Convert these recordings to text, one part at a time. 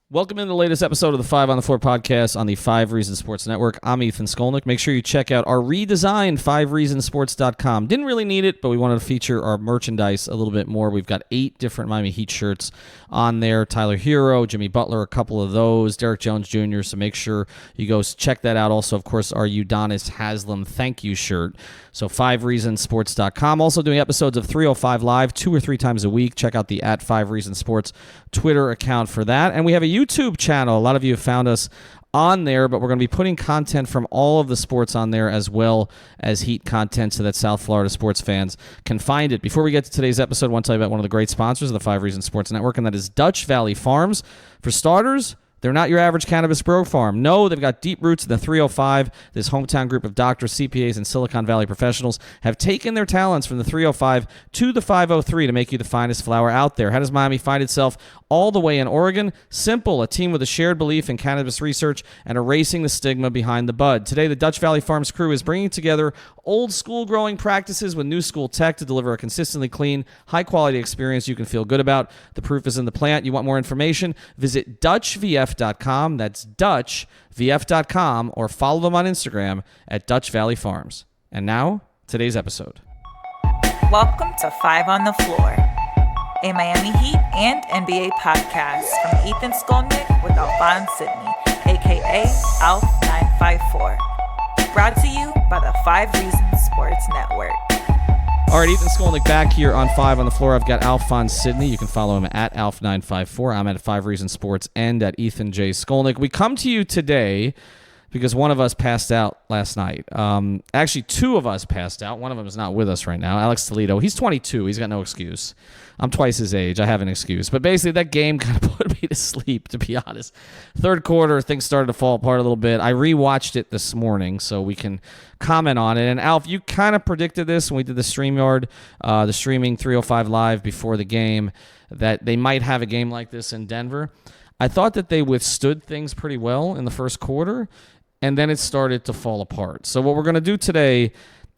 Welcome in the latest episode of the Five on the Floor podcast on the 5 Reasons Sports Network. I'm Ethan Skolnick. Make sure you check out our redesigned 5reasonsports.com. Didn't really need it, but we wanted to feature our merchandise a little bit more. We've got 8 different Miami Heat shirts on there. Tyler Hero, Jimmy Butler, a couple of those, Derek Jones Jr., so make sure you go check that out. Also, of course, our Udonis Haslam thank you shirt. So 5reasonsports.com. Also doing episodes of 305 Live 2 or 3 times a week. Check out the at 5 Reasons Sports Twitter account for that. And we have a YouTube channel. A lot of you have found us on there, but we're going to be putting content from all of the sports on there as well as Heat content so that South Florida sports fans can find it. Before we get to today's episode, I want to tell you about one of the great sponsors of the 5 Reasons Sports Network, and that is Dutch Valley Farms. For starters, they're not your average cannabis grow farm. No, they've got deep roots in the 305. This hometown group of doctors, CPAs, and Silicon Valley professionals have taken their talents from the 305 to the 503 to make you the finest flower out there. How does Miami find itself all the way in Oregon? Simple, a team with a shared belief in cannabis research and erasing the stigma behind the bud. Today, the Dutch Valley Farms crew is bringing together old school growing practices with new school tech to deliver a consistently clean, high-quality experience you can feel good about. The proof is in the plant. You want more information? Visit DutchVF.com. That's DutchVF.com, or follow them on Instagram at Dutch Valley Farms. And now, today's episode. Welcome to 5 on the Floor, a Miami Heat and NBA podcast from Ethan Skolnick with Alphonse Sidney, a.k.a. Alf954. Brought to you by the 5 Reasons Sports Network. All right, Ethan Skolnick back here on 5 on the Floor. I've got Alphonse Sidney. You can follow him at Alf954. I'm at 5 Reasons Sports and at Ethan J. Skolnick. We come to you today because one of us passed out last night. Actually, 2 of us passed out. One of them is not with us right now. Alex Toledo. He's 22. He's got no excuse. I'm twice his age. I have an excuse. But basically, that game kind of put me to sleep, to be honest. Third quarter, things started to fall apart a little bit. I rewatched it this morning so we can comment on it. And, Alf, you kind of predicted this when we did the StreamYard, the streaming 305 Live before the game, that they might have a game like this in Denver. I thought that they withstood things pretty well in the first quarter, and then it started to fall apart. So what we're going to do today,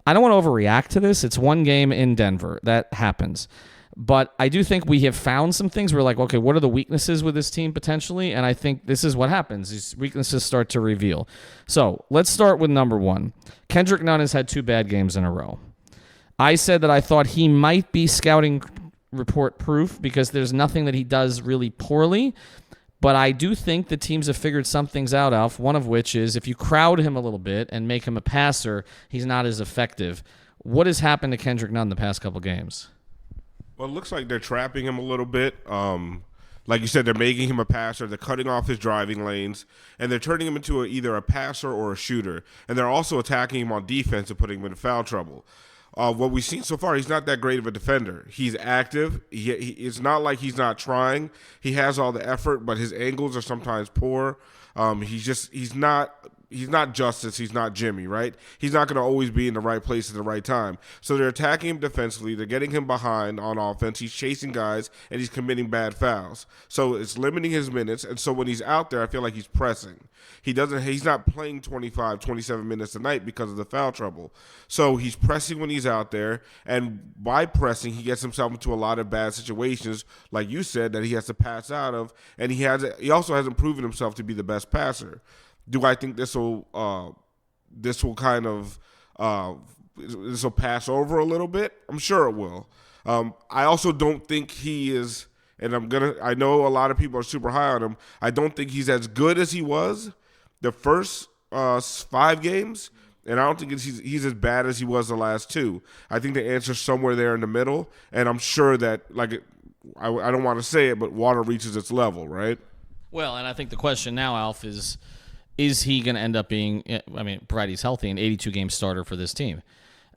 I don't want to overreact to this. It's one game in Denver. That happens. But I do think we have found some things. We're like, okay, what are the weaknesses with this team potentially? And I think this is what happens. These weaknesses start to reveal. So let's start with number 1. Kendrick Nunn has had 2 bad games in a row. I said that I thought he might be scouting report proof because there's nothing that he does really poorly. But I do think the teams have figured some things out, Alf, one of which is if you crowd him a little bit and make him a passer, he's not as effective. What has happened to Kendrick Nunn the past couple games? Well, it looks like they're trapping him a little bit. Like you said, they're making him a passer. They're cutting off his driving lanes, and they're turning him into either a passer or a shooter. And they're also attacking him on defense and putting him in foul trouble. What we've seen so far, he's not that great of a defender. He's active. It's not like he's not trying. He has all the effort, but his angles are sometimes poor. He's not Justice. He's not Jimmy, right? He's not going to always be in the right place at the right time. So they're attacking him defensively. They're getting him behind on offense. He's chasing guys, and he's committing bad fouls. So it's limiting his minutes. And so when he's out there, I feel like he's pressing. He's not playing 25, 27 minutes a night because of the foul trouble. So he's pressing when he's out there. And by pressing, he gets himself into a lot of bad situations, like you said, that he has to pass out of. And he also hasn't proven himself to be the best passer. Do I think this will pass over a little bit? I'm sure it will. I also don't think he is, and I know a lot of people are super high on him. I don't think he's as good as he was the first 5 games, and I don't think he's as bad as he was the last 2. I think the answer's somewhere there in the middle, and I'm sure that, I don't want to say it, but water reaches its level, right? Well, and I think the question now, Alf, is he going to end up being, provided he's healthy, an 82-game starter for this team?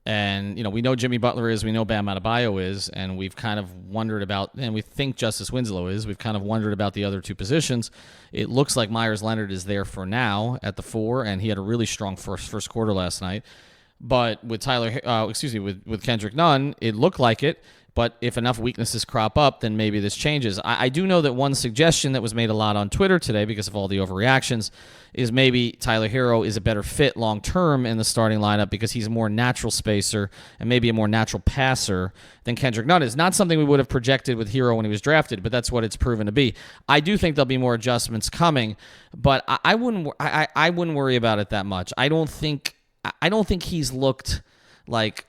And, we know Jimmy Butler is, we know Bam Adebayo is, and we've kind of wondered about, and we think Justise Winslow is, we've kind of wondered about the other 2 positions. It looks like Myers Leonard is there for now at the 4, and he had a really strong first quarter last night. But with with Kendrick Nunn, it looked like it. But if enough weaknesses crop up, then maybe this changes. I do know that one suggestion that was made a lot on Twitter today because of all the overreactions is maybe Tyler Hero is a better fit long-term in the starting lineup because he's a more natural spacer and maybe a more natural passer than Kendrick Nunn is. Not something we would have projected with Hero when he was drafted, but that's what it's proven to be. I do think there'll be more adjustments coming, but I wouldn't worry about it that much. I don't think he's looked like...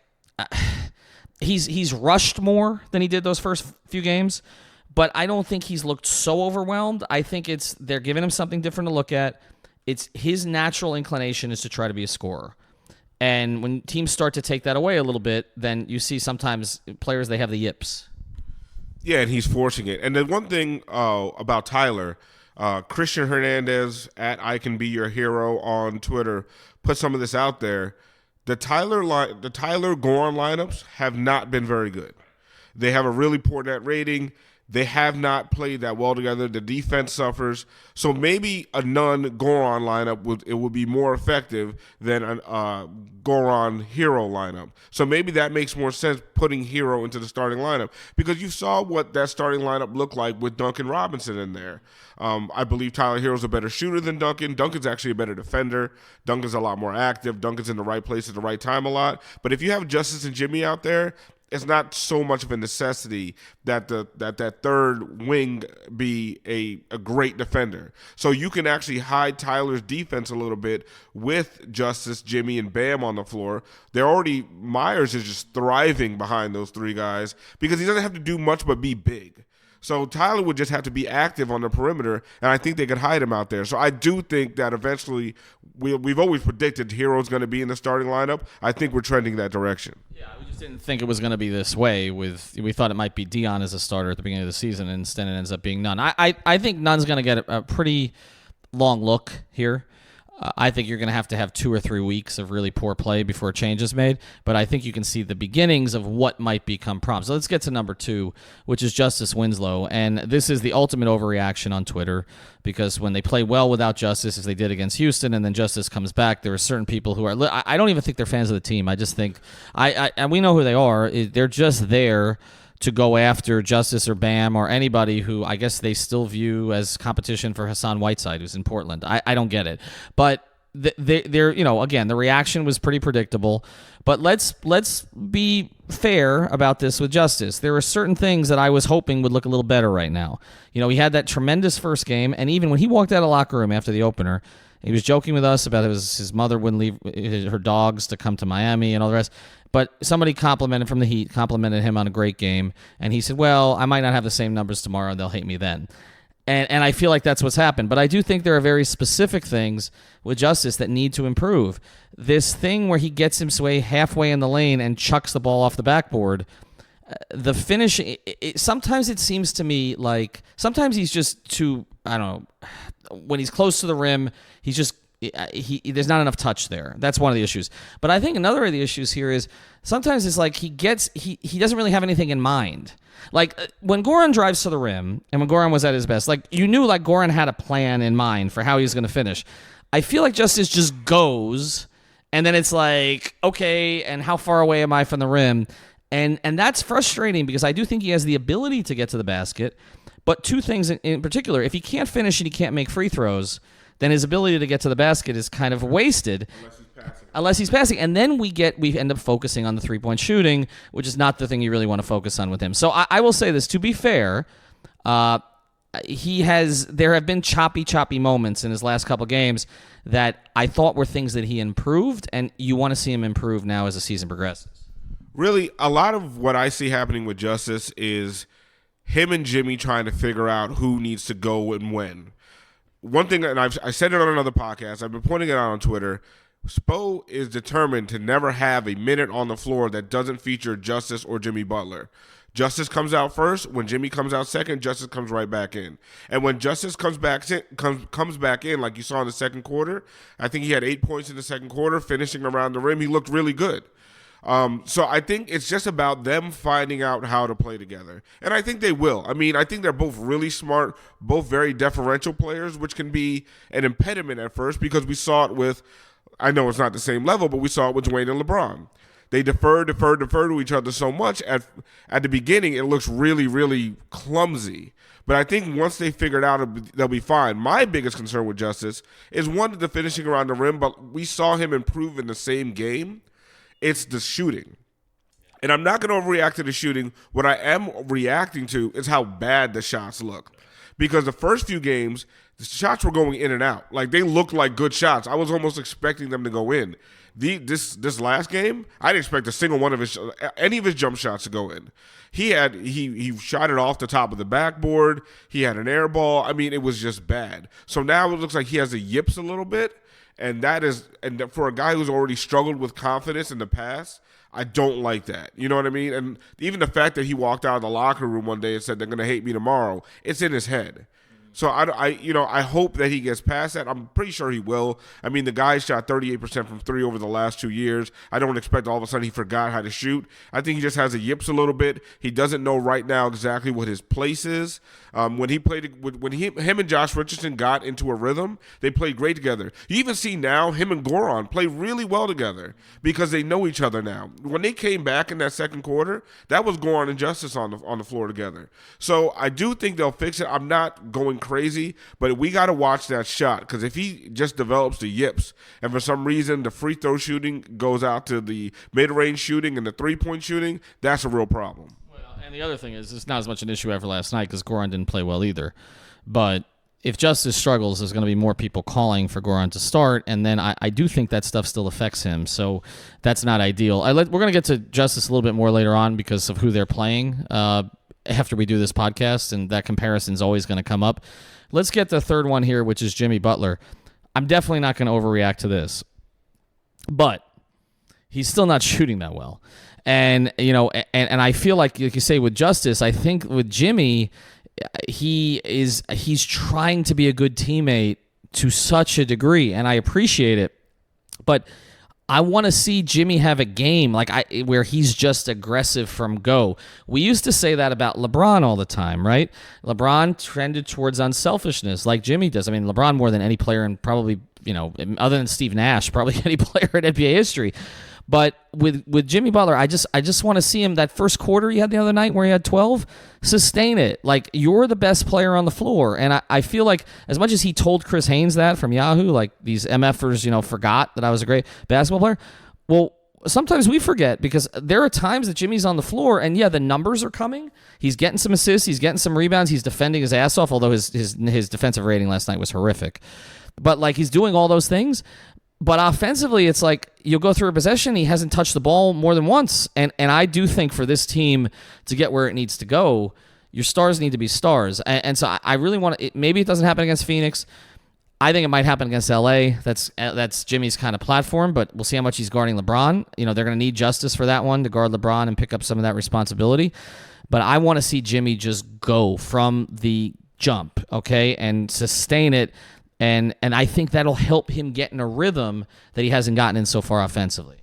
He's rushed more than he did those first few games, but I don't think he's looked so overwhelmed. I think they're giving him something different to look at. It's his natural inclination is to try to be a scorer. And when teams start to take that away a little bit, then you see sometimes players, they have the yips. Yeah, and he's forcing it. And the one thing about Tyler, Christian Hernandez at I Can Be Your Hero on Twitter put some of this out there. The Tyler Goran lineups have not been very good. They have a really poor net rating. They have not played that well together. The defense suffers. So maybe a Nunn-Goran lineup would be more effective than a Goran-Hero lineup. So maybe that makes more sense putting Hero into the starting lineup because you saw what that starting lineup looked like with Duncan Robinson in there. I believe Tyler Hero's a better shooter than Duncan. Duncan's actually a better defender. Duncan's a lot more active. Duncan's in the right place at the right time a lot. But if you have Justise and Jimmy out there, it's not so much of a necessity that that third wing be a great defender. So you can actually hide Tyler's defense a little bit with Justise, Jimmy, and Bam on the floor. Myers is just thriving behind those three guys because he doesn't have to do much but be big. So Tyler would just have to be active on the perimeter, and I think they could hide him out there. So I do think that eventually we've always predicted Hero's going to be in the starting lineup. I think we're trending that direction. Yeah, we just didn't think it was going to be this way. We thought it might be Dion as a starter at the beginning of the season, and instead it ends up being Nunn. I think Nunn's going to get a pretty long look here. I think you're going to have 2 or 3 weeks of really poor play before a change is made, but I think you can see the beginnings of what might become problems. So let's get to number 2, which is Justise Winslow, and this is the ultimate overreaction on Twitter because when they play well without Justise, as they did against Houston, and then Justise comes back, there are certain people who are – I don't even think they're fans of the team. I just think – and we know who they are. They're just there to go after Justise or Bam or anybody who I guess they still view as competition for Hassan Whiteside, who's in Portland. I don't get it. But they're again, the reaction was pretty predictable. But let's be fair about this with Justise. There are certain things that I was hoping would look a little better right now. He had that tremendous first game, and even when he walked out of the locker room after the opener, he was joking with us about his mother wouldn't leave her dogs to come to Miami and all the rest. But somebody complimented from the Heat, complimented him on a great game, and he said, well, I might not have the same numbers tomorrow, and they'll hate me then. And I feel like that's what's happened. But I do think there are very specific things with Justise that need to improve. This thing where he gets him sway halfway in the lane and chucks the ball off the backboard, the finish, sometimes it seems to me like sometimes he's just too, I don't know, when he's close to the rim, he's just, there's not enough touch there. That's one of the issues. But I think another of the issues here is sometimes it's like he doesn't really have anything in mind. Like when Goran drives to the rim and when Goran was at his best, like you knew like Goran had a plan in mind for how he was going to finish. I feel like Justise just goes and then it's like, okay, and how far away am I from the rim? And that's frustrating because I do think he has the ability to get to the basket. But two things in particular, if he can't finish and he can't make free throws, then his ability to get to the basket is kind of wasted. Unless he's passing. And then we end up focusing on the three-point shooting, which is not the thing you really want to focus on with him. So I will say this, to be fair, there have been choppy moments in his last couple games that I thought were things that he improved, and you want to see him improve now as the season progresses. Really, a lot of what I see happening with Justise is him and Jimmy trying to figure out who needs to go and when. One thing, and I said it on another podcast, I've been pointing it out on Twitter, Spo is determined to never have a minute on the floor that doesn't feature Justise or Jimmy Butler. Justise comes out first. When Jimmy comes out second, Justise comes right back in. And when Justise comes back in, like you saw in the second quarter, I think he had 8 points in the second quarter, finishing around the rim. He looked really good. So I think it's just about them finding out how to play together. And I think they will. I mean, I think they're both really smart, both very deferential players, which can be an impediment at first because we saw it with, I know it's not the same level, but we saw it with Dwayne and LeBron. They defer to each other so much. At the beginning, it looks really, really clumsy. But I think once they figure it out, they'll be fine. My biggest concern with Justise is, one, the finishing around the rim, but we saw him improve in the same game. It's the shooting. And I'm not going to overreact to the shooting. What I am reacting to is how bad the shots look. Because the first few games, the shots were going in and out. Like, they looked like good shots. I was almost expecting them to go in. This last game, I didn't expect a single one of any of his jump shots to go in. He shot it off the top of the backboard. He had an air ball. I mean, it was just bad. So now it looks like he has the yips a little bit. And for a guy who's already struggled with confidence in the past, I don't like that. You know what I mean? And even the fact that he walked out of the locker room one day and said they're going to hate me tomorrow, it's in his head. So I hope that he gets past that. I'm pretty sure he will. I mean, the guy shot 38% from three over the last 2 years. I don't expect all of a sudden he forgot how to shoot. I think he just has the yips a little bit. He doesn't know right now exactly what his place is. When him and Josh Richardson got into a rhythm, they played great together. You even see now him and Goran play really well together because they know each other now. When they came back in that second quarter, that was Goran and Justise on the floor together. So I do think they'll fix it. I'm not going crazy, but we got to watch that shot, because if he just develops the yips and for some reason the free throw shooting goes out to the mid-range shooting and the three-point shooting, that's a real problem. Well, and the other thing is, it's not as much an issue after last night because Goran didn't play well either. But if Justise struggles, there's going to be more people calling for Goran to start, and then I do think that stuff still affects him, so that's not ideal. We're going to get to Justise a little bit more later on because of who they're playing after we do this podcast, and that comparison is always going to come up. Let's get the third one here, which is Jimmy Butler. I'm definitely not going to overreact to this, but he's still not shooting that well. And, and I feel like you say with Justise, I think with Jimmy, he's trying to be a good teammate to such a degree, and I appreciate it, but I want to see Jimmy have a game where he's just aggressive from go. We used to say that about LeBron all the time, right? LeBron trended towards unselfishness like Jimmy does. I mean, LeBron more than any player, and probably, other than Steve Nash, probably any player in NBA history. But with Jimmy Butler, I just want to see him, that first quarter he had the other night where he had 12, sustain it. Like, you're the best player on the floor. And I feel like as much as he told Chris Haynes that from Yahoo, like these MFers, forgot that I was a great basketball player. Well, sometimes we forget because there are times that Jimmy's on the floor and, yeah, the numbers are coming. He's getting some assists. He's getting some rebounds. He's defending his ass off, although his defensive rating last night was horrific. But, he's doing all those things. But offensively, it's like you'll go through a possession, he hasn't touched the ball more than once. And I do think for this team to get where it needs to go, your stars need to be stars. And so I really want to – maybe it doesn't happen against Phoenix. I think it might happen against L.A. That's Jimmy's kind of platform, but we'll see how much he's guarding LeBron. They're going to need Justise for that one to guard LeBron and pick up some of that responsibility. But I want to see Jimmy just go from the jump, okay, and sustain it. And I think that'll help him get in a rhythm that he hasn't gotten in so far offensively.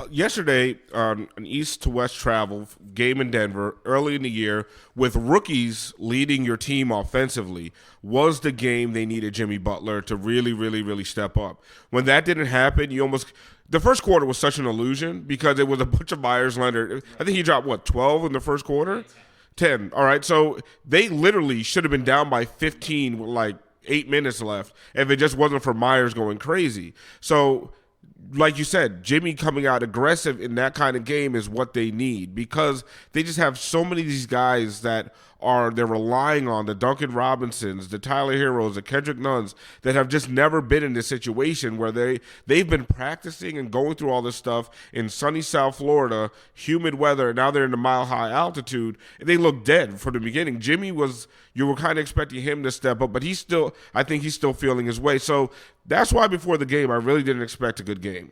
Yesterday, an east to west travel game in Denver early in the year with rookies leading your team offensively was the game they needed Jimmy Butler to really, really, really step up. When that didn't happen, the first quarter was such an illusion because it was a bunch of Myers Leonard. I think he dropped, 12 in the first quarter? 10. All right, so they literally should have been down by 15 with 8 minutes left if it just wasn't for Myers going crazy. So, like you said, Jimmy coming out aggressive in that kind of game is what they need because they just have so many of these guys that they're relying on, the Duncan Robinsons, the Tyler Heroes, the Kendrick Nunns, that have just never been in this situation where they've been practicing and going through all this stuff in sunny South Florida, humid weather, and now they're in a mile-high altitude, and they look dead from the beginning. Jimmy you were kind of expecting him to step up, but I think he's still feeling his way. So that's why before the game, I really didn't expect a good game.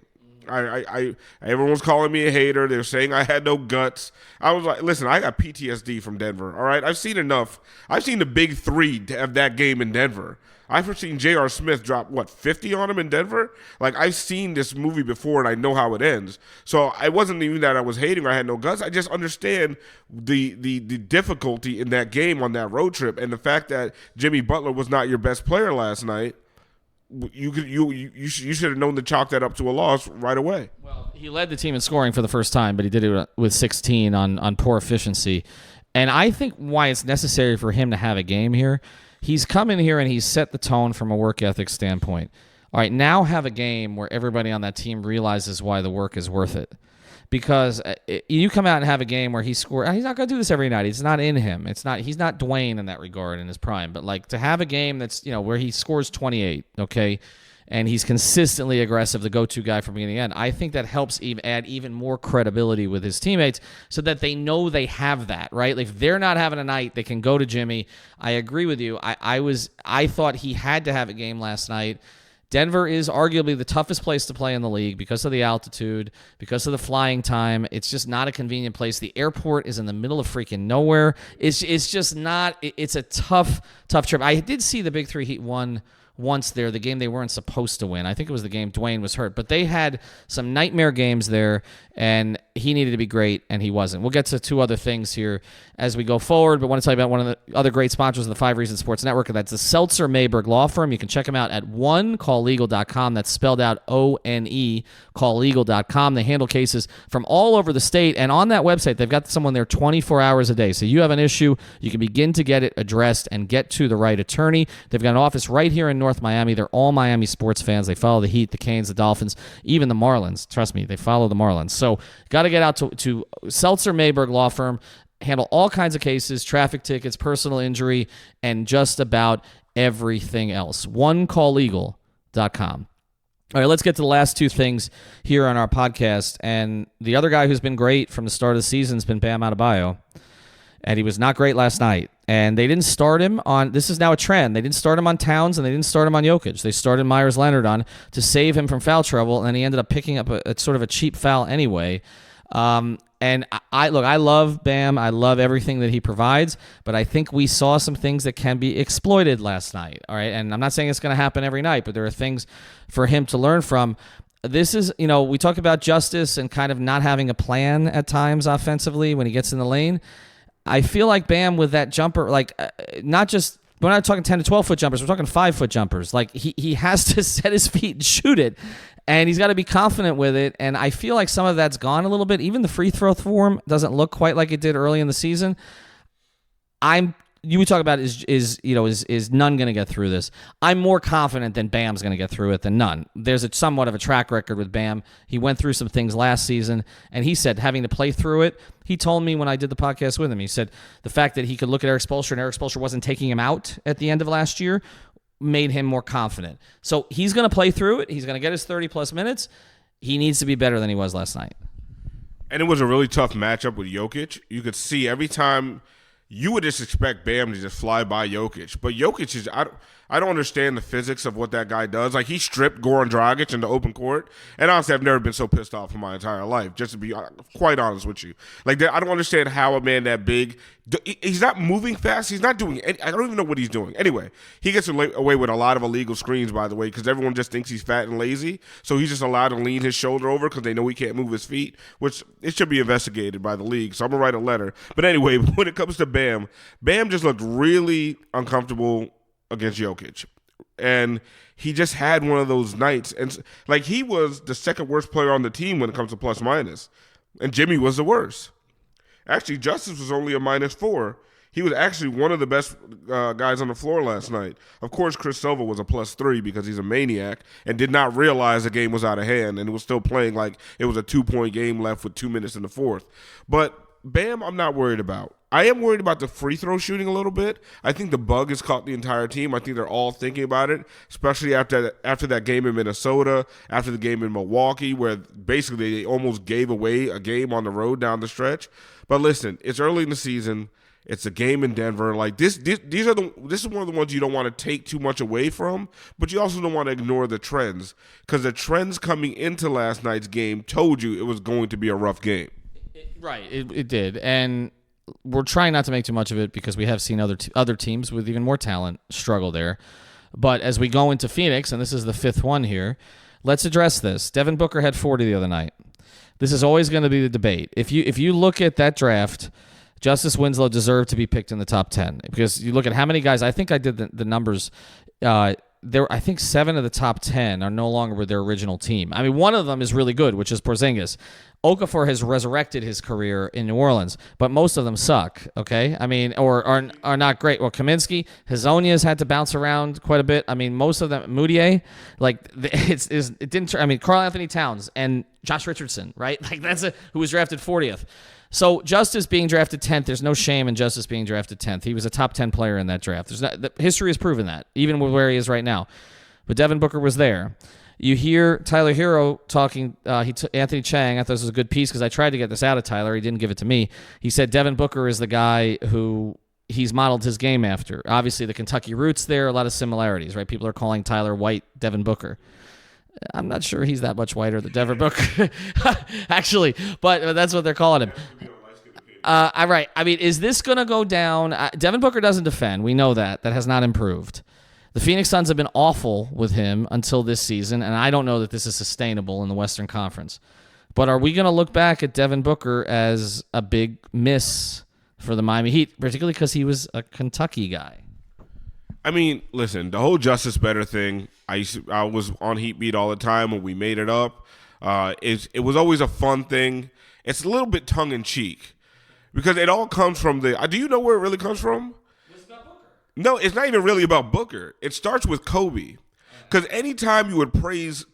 Everyone was calling me a hater. They were saying I had no guts. I was like, listen, I got PTSD from Denver, all right? I've seen enough. I've seen the big three of that game in Denver. I've seen J.R. Smith drop, 50 on him in Denver? I've seen this movie before, and I know how it ends. So I wasn't even that I was hating or I had no guts. I just understand the difficulty in that game on that road trip and the fact that Jimmy Butler was not your best player last night you should have known to chalk that up to a loss right away. Well, he led the team in scoring for the first time, but he did it with 16 on poor efficiency. And I think why it's necessary for him to have a game here, he's come in here and he's set the tone from a work ethic standpoint. All right, now have a game where everybody on that team realizes why the work is worth it. Because you come out and have a game where he scored. He's not going to do this every night. It's not in him. He's not Dwayne in that regard in his prime. But like to have a game that's where he scores 28, okay, and he's consistently aggressive, the go-to guy from beginning to end. I think that helps add even more credibility with his teammates, so that they know they have that, right? Like if they're not having a night, they can go to Jimmy. I agree with you. I thought he had to have a game last night. Denver is arguably the toughest place to play in the league because of the altitude, because of the flying time. It's just not a convenient place. The airport is in the middle of freaking nowhere. It's just not. It's a tough trip. I did see the Big Three Heat won once there, the game they weren't supposed to win. I think it was the game Dwayne was hurt, but they had some nightmare games there, and he needed to be great, and he wasn't. We'll get to two other things here as we go forward, but I want to tell you about one of the other great sponsors of the 5 Reasons Sports Network, and that's the Seltzer Mayberg Law Firm. You can check them out at onecalllegal.com. That's spelled out O-N-E, calllegal.com. They handle cases from all over the state, and on that website, they've got someone there 24 hours a day. So you have an issue, you can begin to get it addressed and get to the right attorney. They've got an office right here in North Miami. They're all Miami sports fans. They follow the Heat, the Canes, the Dolphins, even the Marlins. Trust me, they follow the Marlins. So got to get out to Seltzer Mayberg Law Firm. Handle all kinds of cases, traffic tickets, personal injury, and just about everything else. onecalllegal.com. All right, let's get to the last two things here on our podcast. And the other guy who's been great from the start of the season has been Bam Adebayo. And he was not great last night. And they didn't start him on, this is now a trend, they didn't start him on Towns and they didn't start him on Jokic. They started Myers Leonard on to save him from foul trouble, and then he ended up picking up a sort of a cheap foul anyway. And I love Bam. I love everything that he provides, but I think we saw some things that can be exploited last night. All right. And I'm not saying it's going to happen every night, but there are things for him to learn from. This is, we talk about Justise and kind of not having a plan at times offensively when he gets in the lane. I feel like Bam with that jumper, like not just, we're not talking 10 to 12 foot jumpers. We're talking 5 foot jumpers. Like he has to set his feet and shoot it. And he's got to be confident with it. And I feel like some of that's gone a little bit. Even the free throw form doesn't look quite like it did early in the season. You would talk about is Nunn going to get through this? I'm more confident than Bam's going to get through it than Nunn. There's somewhat of a track record with Bam. He went through some things last season, and he said having to play through it. He told me when I did the podcast with him, he said the fact that he could look at Eric Spoelstra and Eric Spoelstra wasn't taking him out at the end of last year made him more confident. So he's going to play through it. He's going to get his 30-plus minutes. He needs to be better than he was last night. And it was a really tough matchup with Jokic. You could see every time you would just expect Bam to just fly by Jokic. But Jokic is I don't understand the physics of what that guy does. Like, he stripped Goran Dragic in the open court. And honestly, I've never been so pissed off in my entire life, just to be quite honest with you. Like, I don't understand how a man that big, he's not moving fast. He's not doing I don't even know what he's doing. Anyway, he gets away with a lot of illegal screens, by the way, because everyone just thinks he's fat and lazy. So he's just allowed to lean his shoulder over because they know he can't move his feet, which it should be investigated by the league. So I'm going to write a letter. But anyway, when it comes to Bam just looked really uncomfortable against Jokic. And he just had one of those nights. And like, he was the second worst player on the team when it comes to plus minus. And Jimmy was the worst. Actually, Justise was only a -4. He was actually one of the best guys on the floor last night. Of course, Chris Silva was a +3 because he's a maniac and did not realize the game was out of hand and was still playing like it was a 2-point game left with 2 minutes in the fourth. But Bam, I'm not worried about. I am worried about the free throw shooting a little bit. I think the bug has caught the entire team. I think they're all thinking about it, especially after that game in Minnesota, after the game in Milwaukee, where basically they almost gave away a game on the road down the stretch. But listen, it's early in the season. It's a game in Denver. Like this is one of the ones you don't want to take too much away from, but you also don't want to ignore the trends, because the trends coming into last night's game told you it was going to be a rough game. Right, it did, and we're trying not to make too much of it because we have seen other teams with even more talent struggle there. But as we go into Phoenix, and this is the 5th one here, let's address this. Devin Booker had 40 the other night. This is always going to be the debate. If you look at that draft, Justise Winslow deserved to be picked in the top 10 because you look at how many guys. I think I did the numbers. I think 7 of the top 10 are no longer with their original team. I mean, one of them is really good, which is Porzingis. Okafor has resurrected his career in New Orleans, but most of them suck, okay? I mean, or are not great. Well, Kaminsky, Hezonia's had to bounce around quite a bit. I mean, most of them, Moutier, like, it didn't, I mean, Karl Anthony Towns and Josh Richardson, right? Like, who was drafted 40th. So Justice being drafted 10th, there's no shame in Justice being drafted 10th. He was a top 10 player in that draft. History has proven that, even with where he is right now. But Devin Booker was there. You hear Tyler Hero talking, Anthony Chang, I thought this was a good piece because I tried to get this out of Tyler. He didn't give it to me. He said Devin Booker is the guy who he's modeled his game after. Obviously, the Kentucky roots there, a lot of similarities, right? People are calling Tyler White Devin Booker. I'm not sure he's that much whiter than Devin Booker, actually, but that's what they're calling him. All right. I mean, is this going to go down? Devin Booker doesn't defend. We know that. That has not improved. The Phoenix Suns have been awful with him until this season, and I don't know that this is sustainable in the Western Conference. But are we going to look back at Devin Booker as a big miss for the Miami Heat, particularly because he was a Kentucky guy? I mean, listen, the whole Justice Better thing, I was on Heat Beat all the time when we made it up. It was always a fun thing. It's a little bit tongue-in-cheek because it all comes from the – do you know where it really comes from? No, it's not even really about Booker. It starts with Kobe. Because anytime you would praise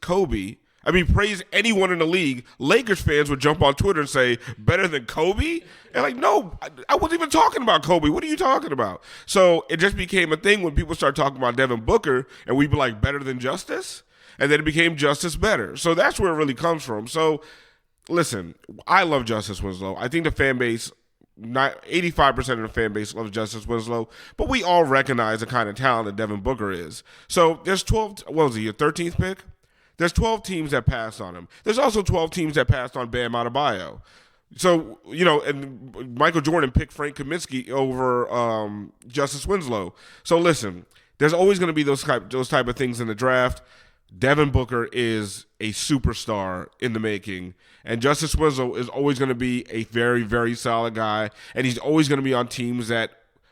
anyone in the league, Lakers fans would jump on Twitter and say, better than Kobe? And like, no, I wasn't even talking about Kobe. What are you talking about? So it just became a thing when people start talking about Devin Booker, and we'd be like, better than Justice? And then it became Justice Better. So that's where it really comes from. So listen, I love Justise Winslow. I think the fan base, 85% of the fan base loves Justise Winslow, but we all recognize the kind of talent that Devin Booker is. So there's 12, what was he, your 13th pick? There's 12 teams that passed on him. There's also 12 teams that passed on Bam Adebayo. So, and Michael Jordan picked Frank Kaminsky over Justise Winslow. So listen, there's always going to be those type of things in the draft. Devin Booker is a superstar in the making, and Justise Winslow is always going to be a very, very solid guy, and he's always going to be on teams that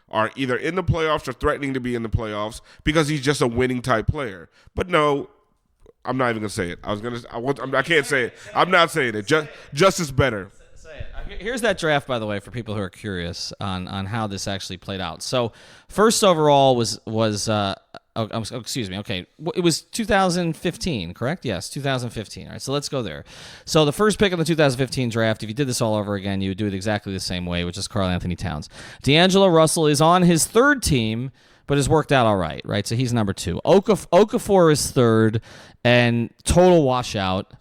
are either in the playoffs or threatening to be in the playoffs because he's just a winning type player. But no, I'm not even going to say it. I can't say it. I'm not saying it. Justice Better. Say it. Here's that draft, by the way, for people who are curious on how this actually played out. So first overall was excuse me. Okay. It was 2015, correct? Yes, 2015. All right, so let's go there. So the first pick in the 2015 draft, if you did this all over again, you would do it exactly the same way, which is Karl Anthony Towns. D'Angelo Russell is on his third team, but has worked out all right, right? So he's number 2. Okafor is third, and total washout.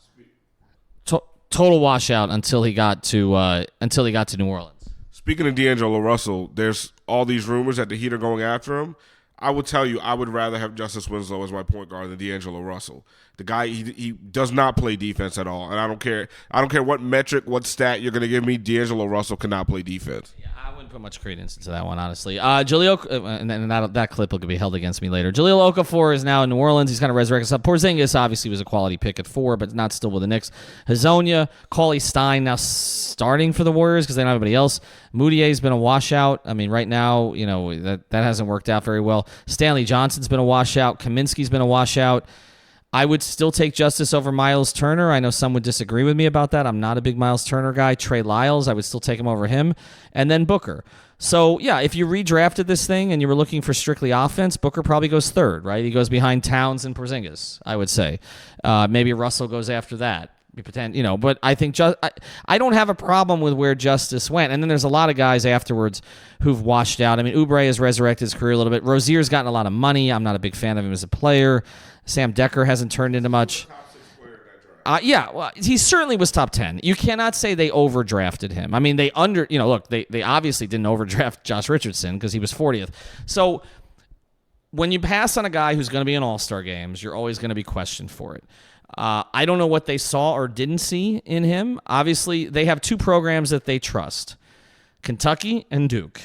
Total washout until he got to New Orleans. Speaking of D'Angelo Russell, there's all these rumors that the Heat are going after him. I would tell you, I would rather have Justise Winslow as my point guard than D'Angelo Russell. The guy, he does not play defense at all, and I don't care what metric, what stat you're going to give me. D'Angelo Russell cannot play defense. Yeah, I wouldn't put much credence into that one, honestly. Jaleel, and that clip will be held against me later. Jaleel Okafor is now in New Orleans. He's kind of resurrected stuff. Porzingis obviously was a quality pick at 4, but not still with the Knicks. Hazonia, Cauley Stein now starting for the Warriors because they don't have anybody else. Moutier's been a washout. I mean, right now, that hasn't worked out very well. Stanley Johnson's been a washout. Kaminsky's been a washout. I would still take Justice over Miles Turner. I know some would disagree with me about that. I'm not a big Miles Turner guy. Trey Lyles, I would still take him over him. And then Booker. So, yeah, if you redrafted this thing and you were looking for strictly offense, Booker probably goes third, right? He goes behind Towns and Porzingis, I would say. Maybe Russell goes after that. But I think I don't have a problem with where Justice went. And then there's a lot of guys afterwards who've washed out. I mean, Oubre has resurrected his career a little bit. Rozier's gotten a lot of money. I'm not a big fan of him as a player. Sam Decker hasn't turned into much. Well, he certainly was top 10. You cannot say they overdrafted him. I mean, they obviously didn't overdraft Josh Richardson because he was 40th. So when you pass on a guy who's going to be in All-Star games, you're always going to be questioned for it. I don't know what they saw or didn't see in him. Obviously, they have 2 programs that they trust: Kentucky and Duke.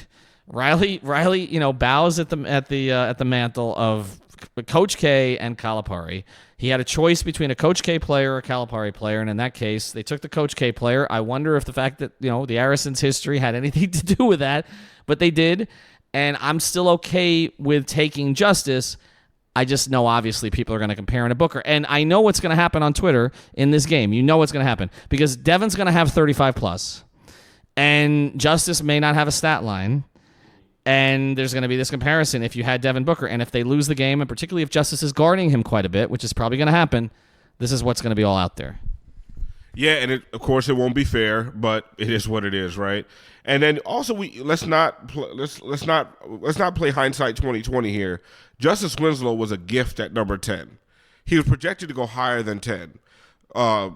Riley, bows at the mantle of Coach K and Calipari. He had a choice between a Coach K player or a Calipari player, and in that case, they took the Coach K player. I wonder if the fact that the Arisons history had anything to do with that, but they did, and I'm still okay with taking Justice. I just know obviously people are going to compare him to Booker. And I know what's going to happen on Twitter in this game. You know what's going to happen because Devin's going to have 35 plus and Justice may not have a stat line. And there's going to be this comparison if you had Devin Booker. And if they lose the game, and particularly if Justice is guarding him quite a bit, which is probably going to happen, this is what's going to be all out there. Yeah, and of course it won't be fair, but it is what it is, right? And then also let's not play hindsight 2020 here. Justise Winslow was a gift at number 10. He was projected to go higher than 10.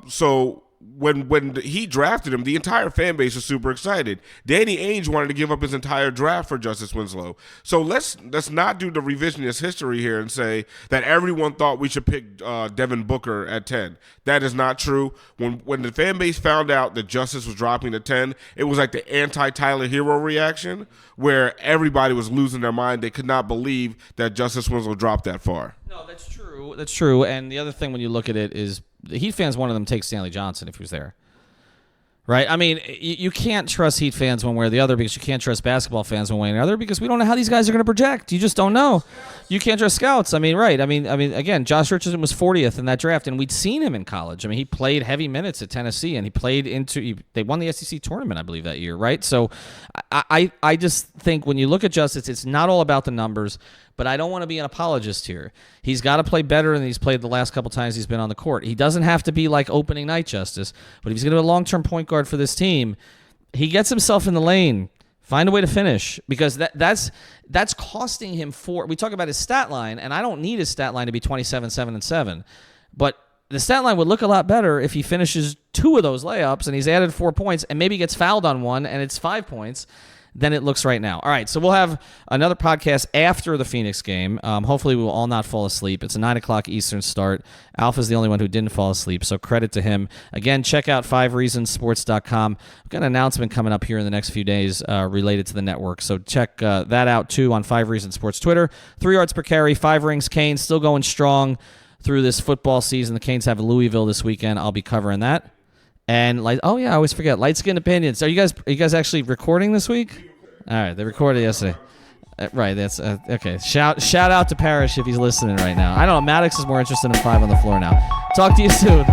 So when he drafted him, the entire fan base was super excited. Danny Ainge wanted to give up his entire draft for Justise Winslow. So let's not do the revisionist history here and say that everyone thought we should pick Devin Booker at 10. That is not true. When the fan base found out that Justice was dropping to 10, it was like the anti-Tyler Hero reaction where everybody was losing their mind. They could not believe that Justise Winslow dropped that far. No, that's true. That's true. And the other thing when you look at it is the Heat fans, one of them takes Stanley Johnson if he was there. Right? I mean, you can't trust Heat fans one way or the other because you can't trust basketball fans one way or the other because we don't know how these guys are going to project. You just don't know. You can't trust scouts. I mean, right. I mean, again, Josh Richardson was 40th in that draft, and we'd seen him in college. I mean, he played heavy minutes at Tennessee, and they won the SEC tournament, I believe, that year, right? So I just think when you look at Justice, it's not all about the numbers, but I don't want to be an apologist here. He's got to play better than he's played the last couple times he's been on the court. He doesn't have to be like opening night Justice, but if he's going to be a long-term point guard for this team, he gets himself in the lane. Find a way to finish because that's costing him we talk about his stat line, and I don't need his stat line to be 27, 7, and 7, but the stat line would look a lot better if he finishes 2 of those layups and he's added 4 points and maybe gets fouled on one and it's 5 points. Than it looks right now. All right, so we'll have another podcast after the Phoenix game. Hopefully, we will all not fall asleep. It's a 9 o'clock Eastern start. Alpha's the only one who didn't fall asleep, so credit to him. Again, check out 5reasonsports.com. I've got an announcement coming up here in the next few days related to the network, so check that out, too, on 5 Reason Sports Twitter. 3 yards per carry, 5 rings. Canes still going strong through this football season. The Canes have Louisville this weekend. I'll be covering that. And I always forget Light Skin Opinions. Are you guys actually recording this week? All right, they recorded yesterday. Right, that's okay. Shout out to Parrish if he's listening right now. I don't know. Maddox is more interested in 5 on the floor now. Talk to you soon.